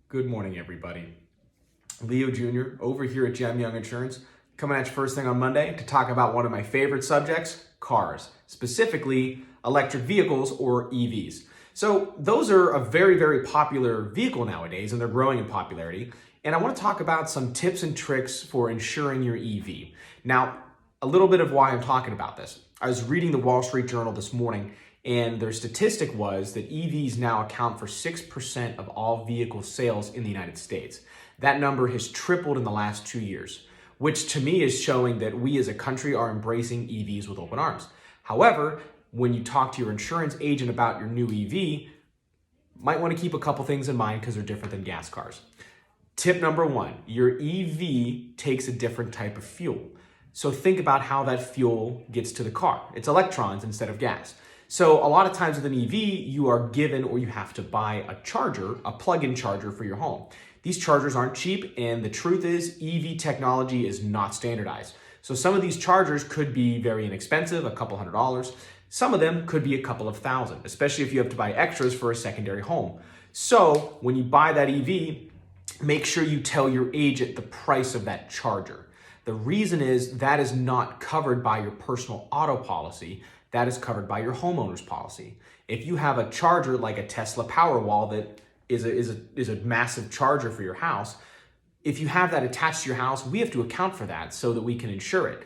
Good morning, everybody. Leo Jr. over here at Gem Young Insurance, coming at you first thing on Monday to talk about one of my favorite subjects, cars, specifically electric vehicles or EVs. So those are a very, very popular vehicle nowadays, and they're growing in popularity. And I want to talk about some tips and tricks for insuring your EV. Now, a little bit of why I'm talking about this. I was reading the Wall Street Journal this morning, and their statistic was that EVs now account for 6% of all vehicle sales in the United States. That number has tripled in the last 2 years, which to me is showing that we as a country are embracing EVs with open arms. However, when you talk to your insurance agent about your new EV, might want to keep a couple things in mind because they're different than gas cars. Tip number one, your EV takes a different type of fuel. So think about how that fuel gets to the car. It's electrons instead of gas. So a lot of times with an EV, you are given or you have to buy a charger, a plug-in charger for your home. These chargers aren't cheap, and the truth is EV technology is not standardized. So some of these chargers could be very inexpensive, a couple $100. Some of them could be a couple of thousand, especially if you have to buy extras for a secondary home. So when you buy that EV, make sure you tell your agent the price of that charger. The reason is that is not covered by your personal auto policy. That is covered by your homeowner's policy. If you have a charger like a Tesla Powerwall that is a massive charger for your house, if you have that attached to your house, we have to account for that so that we can insure it.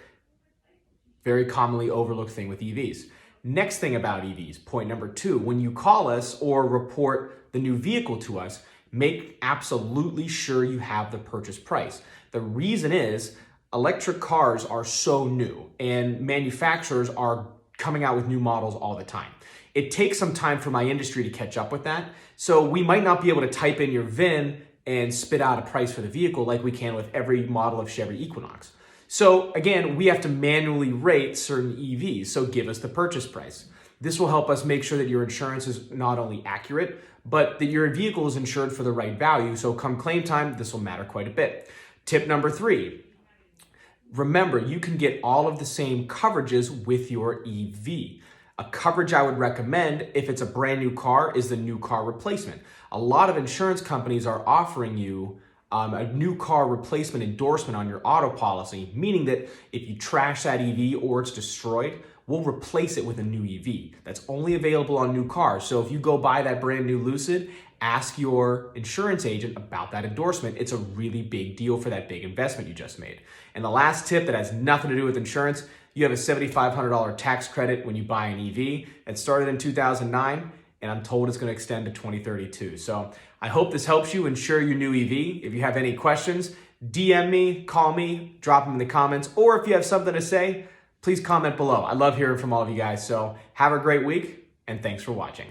Very commonly overlooked thing with EVs. Next thing about EVs, point number two, when you call us or report the new vehicle to us, make absolutely sure you have the purchase price. The reason is electric cars are so new and manufacturers are coming out with new models all the time. It takes some time for my industry to catch up with that. So we might not be able to type in your VIN and spit out a price for the vehicle like we can with every model of Chevy Equinox. So again, we have to manually rate certain EVs, so give us the purchase price. This will help us make sure that your insurance is not only accurate, but that your vehicle is insured for the right value. So come claim time, this will matter quite a bit. Tip number three, remember, you can get all of the same coverages with your EV. A coverage I would recommend if it's a brand new car is the new car replacement. A lot of insurance companies are offering you a new car replacement endorsement on your auto policy, meaning that if you trash that EV or it's destroyed, we'll replace it with a new EV. That's only available on new cars. So if you go buy that brand new Lucid, ask your insurance agent about that endorsement. It's a really big deal for that big investment you just made. And the last tip that has nothing to do with insurance, you have a $7,500 tax credit when you buy an EV. It started in 2009, and I'm told it's going to extend to 2032. So I hope this helps you insure your new EV. If you have any questions, DM me, call me, drop them in the comments, or if you have something to say, please comment below. I love hearing from all of you guys. So have a great week, and thanks for watching.